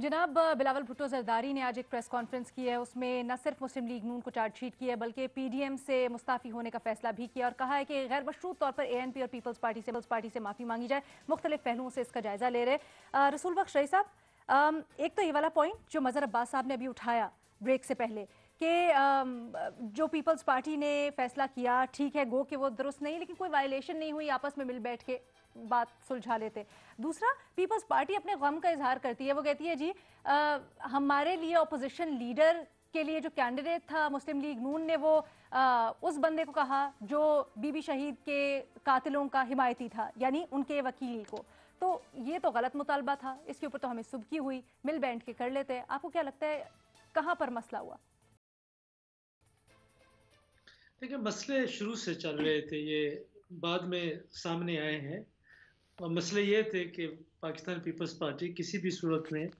जनाब बिलावल भुट्टो जरदारी ने आज एक प्रेस कॉन्फ्रेंस की है। उसमें न सिर्फ मुस्लिम लीग नून को चार्जशीट की है बल्कि पीडीएम से मुस्ताफ़ी होने का फैसला भी किया और कहा है कि गैर मशरूत तौर पर एएनपी और पीपल्स पार्टी से माफ़ी मांगी जाए। मुख्तलिफ पहलुओं से इसका जायजा ले रहे रसूल बख्श रई साहब, एक तो ये वाला पॉइंट जो मज़हर अब्बास साहब ने अभी उठाया ब्रेक से पहले कि जो पीपल्स पार्टी ने फैसला किया ठीक है, गो कि वो दुरुस्त नहीं, लेकिन कोई वायलेशन नहीं हुई, आपस में मिल बैठ के बात सुलझा लेते। दूसरा, पीपल्स पार्टी अपने गम का इजहार करती है। वो कहती है जी हमारे लिए अपोजिशन लीडर के लिए जो कैंडिडेट था मुस्लिम लीग नून ने वो उस बंदे को कहा जो बीबी शहीद के कातिलों का हिमायती था, यानी उनके वकील को। तो ये तो गलत मुतालबा था, इसके ऊपर तो हमें सुबकी हुई, मिल बैठ के कर लेते। आपको क्या लगता है कहाँ पर मसला हुआ? देखिए, मसले शुरू से चल रहे थे, ये बाद में सामने आए हैं। और मसले ये थे कि पाकिस्तान पीपल्स पार्टी किसी भी सूरत में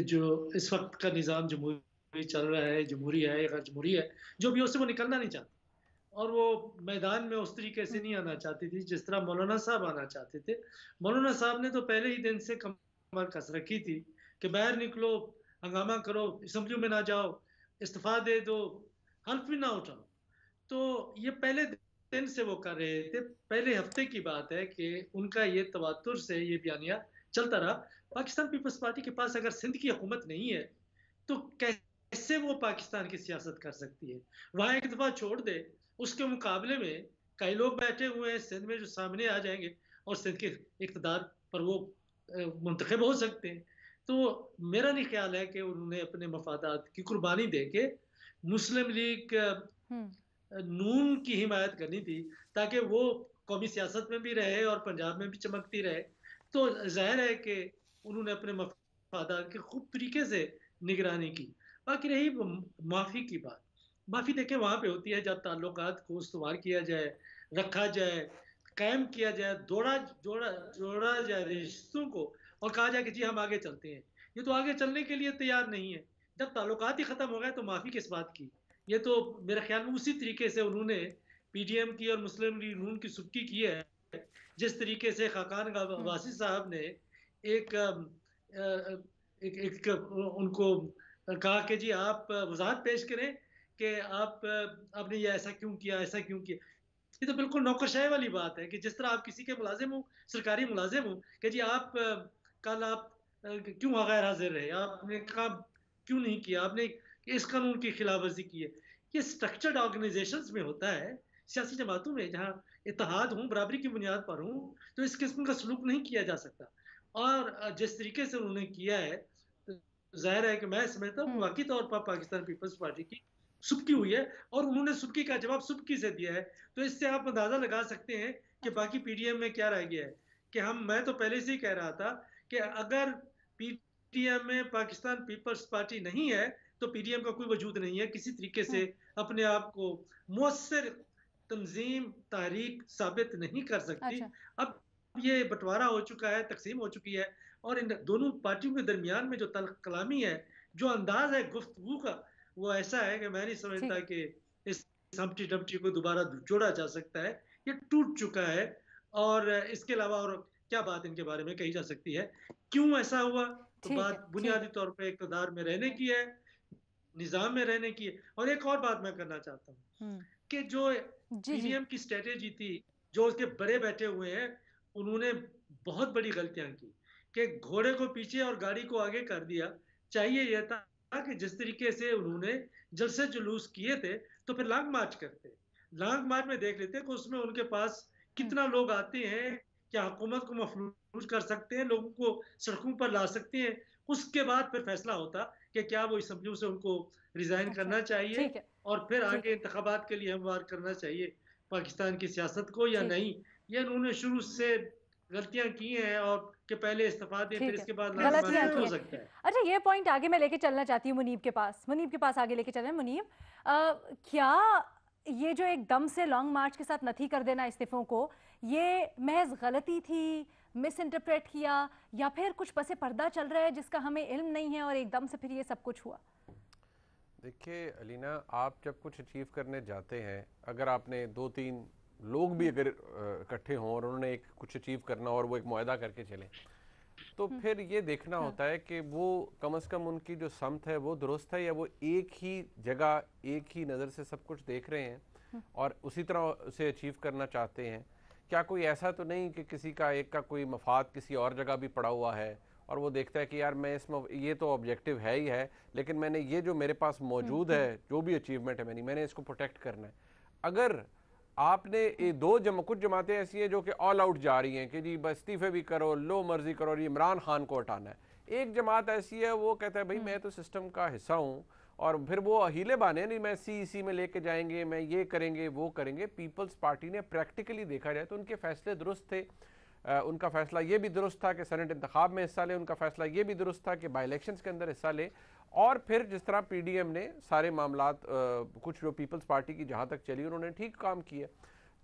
जो इस वक्त का निज़ाम जमहूरी चल रहा है, जमहूरी है या गैर जमहूरी है, जो भी उससे वो निकलना नहीं चाहती। और वो मैदान में उस तरीके से नहीं आना चाहती थी जिस तरह मौलाना साहब आना चाहते थे। मौलाना साहब ने तो पहले ही दिन से कमर कस रखी थी कि बाहर निकलो, हंगामा करो, असम्बलियों में ना जाओ, इस्तीफा दे दो, हल्फ भी ना उठाओ। तो ये पहले दिन से वो कर रहे थे। पहले हफ्ते की बात है कि उनका ये तवातुर से ये बयानिया चलता रहा। पाकिस्तान पीपल्स पार्टी के पास अगर सिंध की हुकूमत नहीं है तो कैसे वो पाकिस्तान की सियासत कर सकती है? वहां एक दफा छोड़ दे, उसके मुकाबले में कई लोग बैठे हुए हैं सिंध में जो सामने आ जाएंगे और सिंध के इक़्तिदार पर वो मुंतखब हो सकते हैं। तो मेरा नहीं ख्याल है कि उन्होंने अपने मफादात की कुर्बानी दे के मुस्लिम लीग हम्म। नून की हिमायत करनी थी ताकि वो कौमी सियासत में भी रहे और पंजाब में भी चमकती रहे। तो जाहिर है कि उन्होंने अपने मफादात की खूब तरीके से निगरानी की। बाकी रही माफ़ी की बात, माफ़ी देखें वहाँ पे होती है जब ताल्लुकात को उसवार किया जाए, रखा जाए, कायम किया जाए, जोड़ा जाए रिश्तों को और कहा जाए कि जी हम आगे चलते हैं। ये तो आगे चलने के लिए तैयार नहीं है। जब ताल्लुकात ही ख़त्म हो गए तो माफ़ी किस बात की? ये तो मेरे ख्याल में उसी तरीके से उन्होंने पीडीएम की और मुस्लिम लीग नून की सुक्की की है, जिस तरीके से खाकान वासी साहब ने एक उनको कहा कि जी आप वजाहत पेश करें कि आपने ये ऐसा क्यों किया, ऐसा क्यों किया। ये तो बिल्कुल नौकरशाही वाली बात है कि जिस तरह आप किसी के मुलाजिम हो, सरकारी मुलाजिम हो, कि जी आप कल आप क्यों गैर हाजिर रहे, आपने काम क्यों नहीं किया, आपने इस कानून की खिलाफ वर्जी की है। ये स्ट्रक्चर्ड ऑर्गेनाइजेशंस में होता है, सियासी जमातों में जहाँ इत्तेहाद हूँ, बराबरी की बुनियाद पर हूँ, तो इस किस्म का सलूक नहीं किया जा सकता। और जिस तरीके से उन्होंने किया है, जाहिर है कि मैं समझता हूँ हम्म। वाकई तौर पर पाकिस्तान पीपल्स पार्टी की सुबकी हुई है और उन्होंने सुबकी का जवाब सुबकी से दिया है। तो इससे आप अंदाजा लगा सकते हैं कि अच्छा। बाकी पीडीएम में क्या रह गया है। कि मैं तो पहले से ही कह रहा था कि अगर पीडीएम में पाकिस्तान पीपल्स पार्टी नहीं है तो पीडीएम का कोई वजूद नहीं है, किसी तरीके से हम्म। अपने आप को मुअस्सर तंजीम तारीख साबित नहीं कर सकती। अच्छा। अब ये बंटवारा हो चुका है, तकसीम हो चुकी है और इन दोनों पार्टियों के दरमियान में जो तल्ख कलामी है, जो अंदाज है गुफ्तगू का, वो ऐसा है कि मैं नहीं ठीक समझता है। कि इस हम्टी डम्टी को दोबारा जोड़ा जा सकता है। ये टूट चुका है और इसके अलावा और क्या बात इनके बारे में कही जा सकती है? क्यों ऐसा हुआ? तो ठीक है। बात ठीक बुनियादी है। तौर पे इक़्तिदार में रहने की है, निज़ाम में रहने की है। और एक और बात मैं करना चाहता हूँ हम्म। कि जो जी जी। पीडीएम की स्ट्रेटेजी थी, जो उसके बड़े बैठे हुए हैं, उन्होंने बहुत बड़ी गलतियां की कि घोड़े को पीछे और गाड़ी को आगे कर दिया। चाहिए यह था कि जिस तरीके से उन्होंने जलसे जुलूस किए थे तो फिर लॉन्ग मार्च करते। लॉन्ग मार्च में देख लेते कि उसमें उनके पास हम्म। कितना लोग आते हैं, क्या हुकूमत को मफलूज कर सकते हैं, लोगों को सड़कों पर ला सकते हैं। उसके बाद फिर फैसला होता कि क्या वो असम्बलियों से उनको रिजाइन अच्छा। करना चाहिए ठीक है। और फिर ठीक आगे है। इंतखाबात के लिए हमवार करना चाहिए पाकिस्तान की सियासत को या ठीक है। नहीं। ये उन्होंने शुरू से गलतियां की हैं और कि पहले इस्तीफा दें फिर ठीक है। इसके बाद लॉन्ग मार्च, गलतियां ये की हो हैं। सकता है। अच्छा, ये पॉइंट आगे मैं लेके चलना चाहती हूँ मुनीब के पास आगे लेके चल रहे हैं। मुनीब, क्या ये जो एकदम से लॉन्ग मार्च के साथ नथी कर देना इस्तीफों को, ये महज गलती थी, मिस इंटरप्रेट किया, या फिर कुछ पसे पर्दा चल रहा है जिसका हमें इल्म नहीं है और एकदम से फिर ये सब कुछ हुआ? देखिए अलीना, आप जब कुछ अचीव करने जाते हैं, अगर आपने दो तीन लोग भी अगर इकट्ठे हों और उन्होंने एक कुछ अचीव करना और वो एक मुआहदा करके चलें, तो फिर ये देखना होता है कि वो कम से कम उनकी जो समत है वो दुरुस्त है, या वो एक ही जगह एक ही नज़र से सब कुछ देख रहे हैं और उसी तरह उसे अचीव करना चाहते हैं। क्या कोई ऐसा तो नहीं कि किसी का एक का कोई मफाद किसी और जगह भी पड़ा हुआ है और वो देखता है कि यार मैं इसमें ये तो ऑब्जेक्टिव है ही है, लेकिन मैंने ये जो मेरे पास मौजूद है, जो भी अचीवमेंट है मैंने इसको प्रोटेक्ट करना है। अगर आपने ये कुछ जमातें ऐसी हैं जो कि ऑल आउट जा रही हैं कि जी बस इस्तीफे भी करो, लो मर्जी करो और इमरान खान को हटाना है। एक जमात ऐसी है वो कहता है भाई मैं तो सिस्टम का हिस्सा हूँ, और फिर वो हीले बाने नहीं, मैं सीईसी में लेके जाएंगे, मैं ये करेंगे वो करेंगे। पीपल्स पार्टी ने प्रैक्टिकली देखा जाए तो उनके फैसले दुरुस्त थे। उनका फैसला ये भी दुरुस्त था कि सेनेट इंतखाब में हिस्सा ले, उनका फैसला ये भी दुरुस्त था कि बाई इलेक्शंस के अंदर हिस्सा ले। और फिर जिस तरह पीडीएम ने सारे मामलात कुछ जो पीपल्स पार्टी की जहाँ तक चली उन्होंने ठीक काम किया।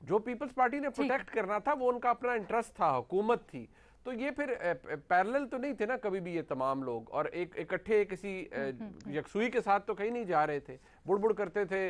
जो पीपल्स पार्टी ने प्रोटेक्ट करना था वो उनका अपना इंटरेस्ट था, हुकूमत थी। तो ये फिर पैरेलल तो नहीं थे ना कभी भी ये तमाम लोग, और एक इकट्ठे किसी यकसुई के साथ तो कहीं नहीं जा रहे थे। बुड़बुड़ करते थे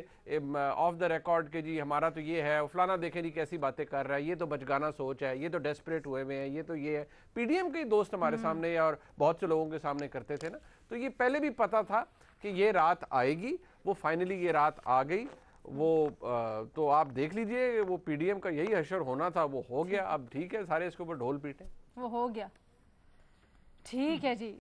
ऑफ द रिकॉर्ड के जी हमारा तो ये है, फलाना देखें जी कैसी बातें कर रहा है, ये तो बचगाना सोच है, ये तो डेस्परेट हुए हुए हैं, ये तो ये है। पीडीएम के दोस्त हमारे सामने और बहुत से लोगों के सामने करते थे ना, तो ये पहले भी पता था कि ये रात आएगी। वो फाइनली ये रात आ गई। वो तो आप देख लीजिए, वो पीडीएम का यही हशर होना था वो हो गया। अब ठीक है, सारे इसके ऊपर ढोल पीटे, वो हो गया। ठीक है जी।